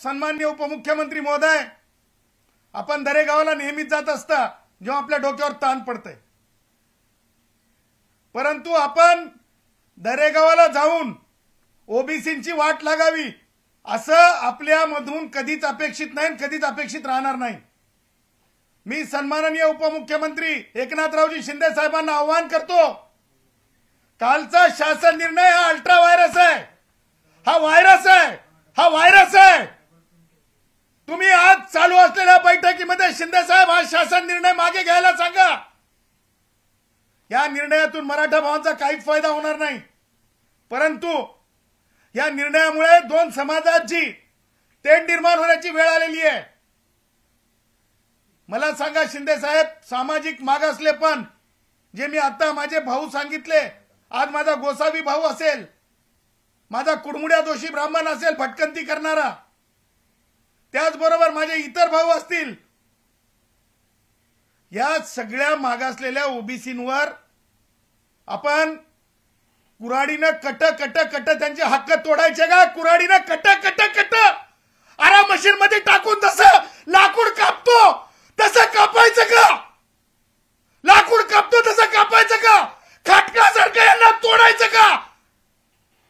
सन्माननीय उपमुख्यमंत्री महोदय, आपण दरेगावला नेहमीच जात असता जेव्हा आपल्या डोक्यावर ताण पडतंय, परंतु आपण दरेगावला जाऊन ओबीसींची वाट लागावी असं आपल्यामधून कधीच अपेक्षित नाही, कधीच अपेक्षित राहणार नाही। मी सन्माननीय उपमुख्यमंत्री एकनाथरावजी शिंदे साहेबांना आवाहन करतो, कालचा शासन निर्णय हा अल्ट्रा व्हायरस आहे, हा व्हायरस आहे, हा व्हायरस आहे। तुम्ही आज चालू असलेल्या बैठकीमध्ये शिंदे साहेब हा शासन निर्णय मागे घ्यायला सांगा। या निर्णयातून मराठा भावांचा काहीच फायदा होणार नाही, परंतु या निर्णयामुळे दोन समाजाची तेढ निर्माण होण्याची वेळ आलेली आहे। मला सांगा शिंदे साहेब, सामाजिक मागासलेपण जे मी आता माझे भाऊ सांगितले, आज माझा गोसावी भाऊ असेल, माझा कुडमुड्या दोषी ब्राह्मण असेल भटकंती करणारा, त्याचबरोबर माझे इतर भाऊ असतील, या सगळ्या मागासलेल्या ओबीसींवर आपण कुऱ्हाडीनं कट कट कट त्यांचे हक्क तोडायचे का? कुऱ्हाडीनं कट कट कट आरा मशीन मध्ये टाकून जसं लाकूड कापतो तसं कापायचं का? लाकूड कापतो तसं कापायचं का? खाटकासारखं यांना तोडायचं का?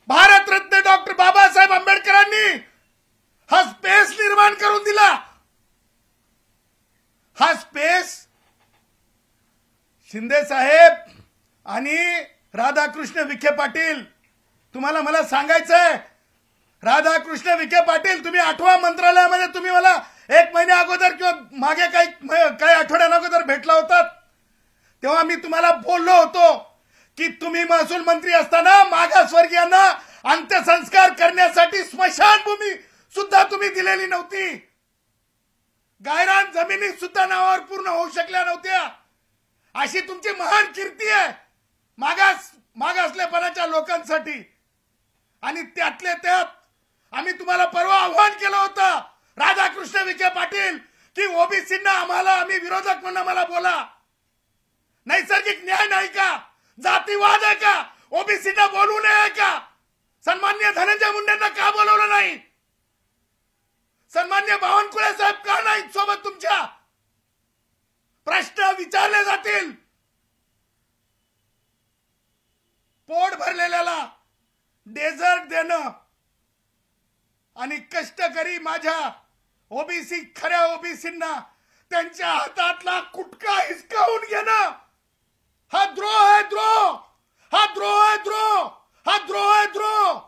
भारतरत्न डॉक्टर बाबासाहेब आंबेडकरांनी हा स्पेस निर्माण करून दिला। हा स्पेस शिंदे साहेब आणि राधाकृष्ण विखे पाटील, तुम्हाला मला सांगायचंय, राधाकृष्ण विखे पाटील, तुम्ही 8व्या मंत्रालयामध्ये तुम्ही मला 1 महिन्या अगोदर किंवा मागे काही आठवड्या अगोदर भेटला होतात, तेव्हा मी तुम्हाला बोललो होतो की तुम्ही महसूल मंत्री असताना मागासवर्गीयांना अंत्यसंस्कार करण्यासाठी स्मशानभूमी सुद्धा तुम्ही दिलेली नव्हती, गायरान जमिनी सुद्धा नावावर पूर्ण होऊ शकल्या नव्हत्या। अशी तुमची महान कीर्ती आहे मागासलेपणाच्या लोकांसाठी, आणि त्यातले त्यात आम्ही तुम्हाला परवा आव्हान केलं होतं राधाकृष्ण विखे पाटील की ओबीसींना आम्ही विरोधक म्हणून आम्हाला बोला। नैसर्गिक न्याय नाही का? जातीवाद आहे का? ओबीसींना बोलू नये का? सन्माननीय धनंजय मुंडेंना का बोलवलं नाही? सन्माननीय बावनकुळे साहेब का नाही सोबत तुमच्या? प्रश्न विचारले जातील। पोट भरलेल्याला डेझर्ट देणं आणि कष्टकरी माझ्या ओबीसी खऱ्या ओबीसींना त्यांच्या हातातला कुटका हिसकावून घेणं हा द्रोह आहे, द्रोह, हा द्रोह आहे, द्रोह, हा द्रोह आहे, द्रोह।